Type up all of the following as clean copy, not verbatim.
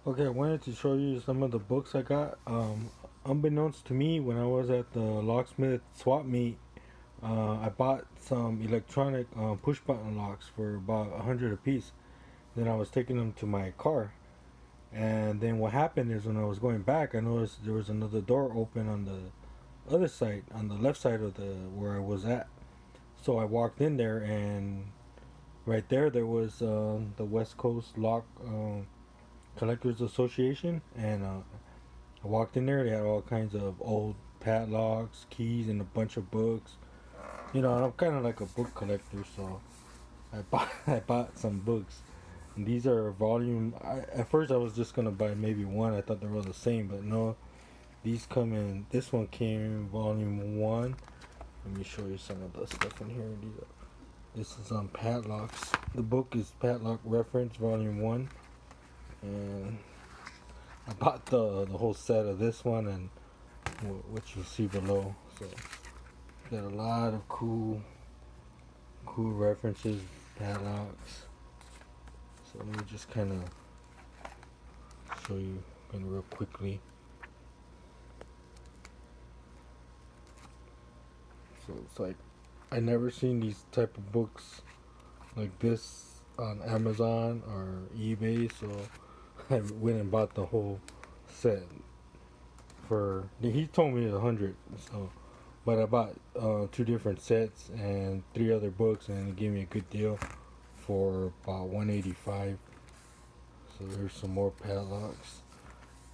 Okay, I wanted to show you some of the books I got. Unbeknownst to me, when I was at the Locksmith swap meet, I bought some electronic push button locks for about 100 a piece. Then I was taking them to my car, and then what happened is when I was going back, I noticed there was another door open on the other side, on the left side of the where I was at. So I walked in there, and right there was the West Coast Lock Collectors Association, and I walked in there. They had all kinds of old padlocks, keys, and a bunch of books. You know, I'm kind of like a book collector, so I bought I bought some books. And these are volume. At first, I was just gonna buy maybe one. I thought they were all the same, but no. These come in. This one came in volume one. Let me show you some of the stuff in here. This is on padlocks. The book is Padlock Reference Volume One, and I bought the whole set of this one and what you'll see below. So got a lot of cool references, padlocks. So let me just kind of show you kind of real quickly. So it's like I never seen these type of books like this on Amazon or eBay, so I went and bought the whole set for. He told me 100, so but I bought two different sets and three other books, and it gave me a good deal for about 185. So there's some more padlocks.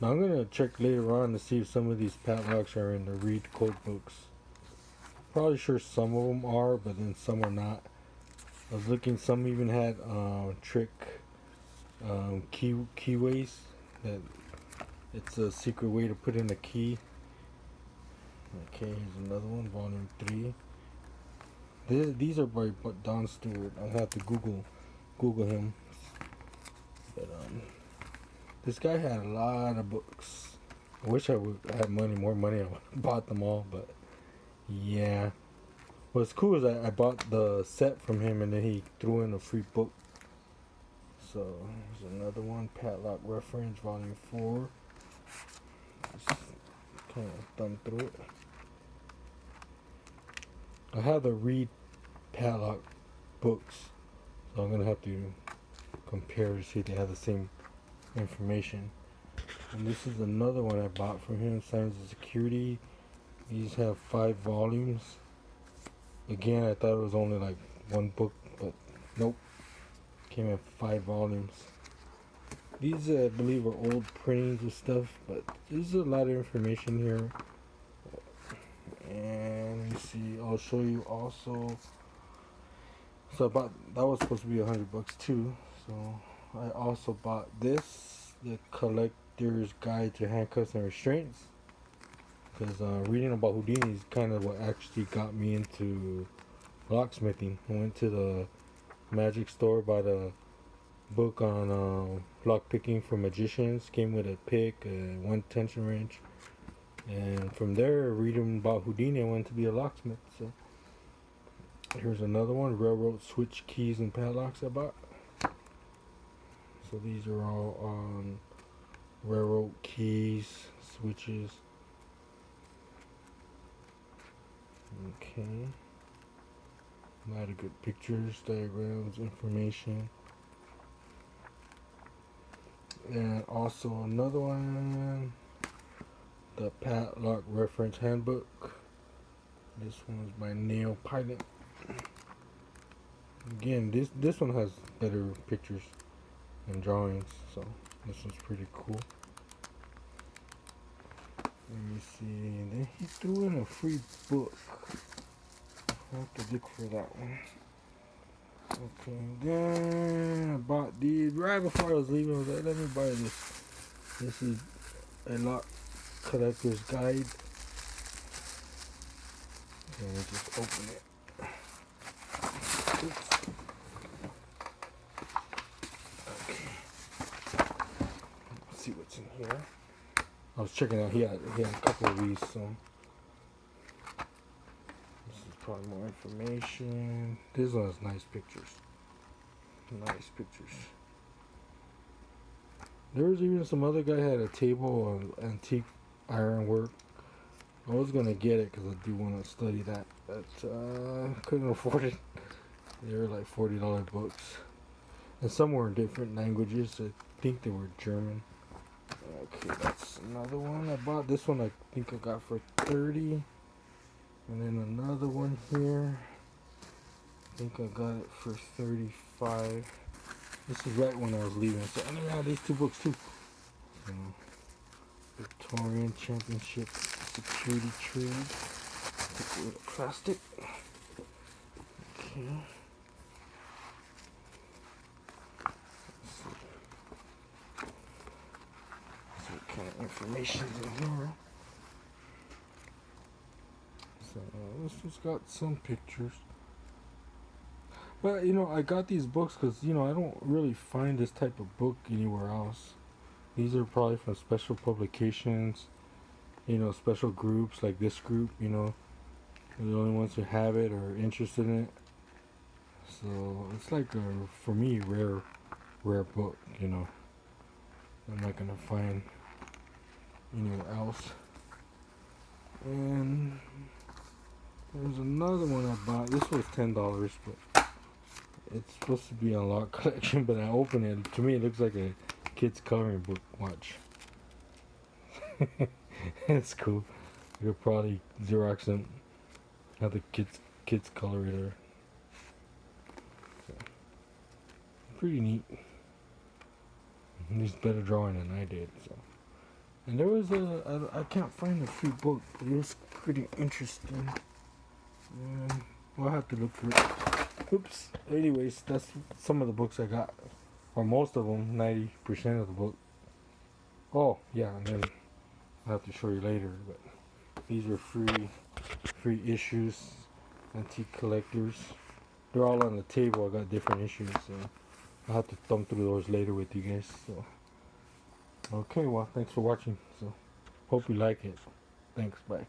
Now I'm gonna check later on to see if some of these padlocks are in the Read code books. Probably sure some of them are, but then some are not. I was looking. Some even had trick keyways that it's a secret way to put in a key. Okay, here's another one, volume 3. These are by Don Stewart. I'll have to Google him. But this guy had a lot of books. I wish I would have more money. I would have bought them all, but yeah. What's cool is I bought the set from him, and then he threw in a free book. So here's another one, Padlock Reference, Volume 4. Just kind of thumb through it. I have the Read Padlock books, so I'm gonna have to compare to see if they have the same information. And this is another one I bought from him, Signs of Security. These have 5 volumes. Again, I thought it was only like one book, but nope. Came in 5 volumes. These, I believe, are old printings and stuff, but there's a lot of information here. And let me see, I'll show you also. So that was supposed to be $100 too. So I also bought this, the Collector's Guide to Handcuffs and Restraints, because reading about Houdini is kind of what actually got me into locksmithing. I went to the magic store, bought a book on lock picking for magicians. Came with a pick, one tension wrench, and from there, reading about Houdini, I wanted to be a locksmith. So here's another one, Railroad Switch Keys and Padlocks I bought. So these are all on railroad keys, switches. Okay. A lot of good pictures, diagrams, information. And also another one, the Padlock Reference Handbook. This one's by Neil Pilot. Again, this one has better pictures and drawings, so this one's pretty cool. Let me see. And then he threw in a free book. I have to look for that one. Okay, then I bought these right before I was leaving. I was like, let me buy this. This is a lock collector's guide. And we just open it. Oops. Okay. Let's see what's in here. I was checking out. He had a couple of these, so this is probably more information. This one has nice pictures. Nice pictures. There was even some other guy had a table on antique ironwork. I was gonna get it because I do want to study that, but couldn't afford it. They were like $40 books, and some were in different languages. I think they were German. Okay, that's another one I bought. This one I think I got for 30, and then another one here. I think I got it for 35. This is right when I was leaving, so I have these two books too. So, Victorian Championship Security Trade. Take away the plastic. Okay. Let's see what kind of information's in here. So this one's got some pictures. But I got these books because I don't really find this type of book anywhere else. These are probably from special publications, special groups like this group. They're the only ones who have it or interested in it. So it's like for me, rare book. I'm not gonna find anywhere else. And there's another one I bought. This was $10, but it's supposed to be a lot collection. But I opened it. To me, it looks like a kid's coloring book. Watch. It's cool. You could probably Xerox them. Have the kids color it there. So, pretty neat. He's better drawing than I did. So, and there was I can't find a free book, but it was pretty interesting. I'll have to look for it. Oops. Anyways, that's some of the books I got, or most of them, 90% of the book. Oh yeah, and then I'll have to show you later. But these are free issues, antique collectors. They're all on the table. I got different issues, so I'll have to thumb through those later with you guys. So okay, well, thanks for watching. So hope you like it. Thanks. Bye.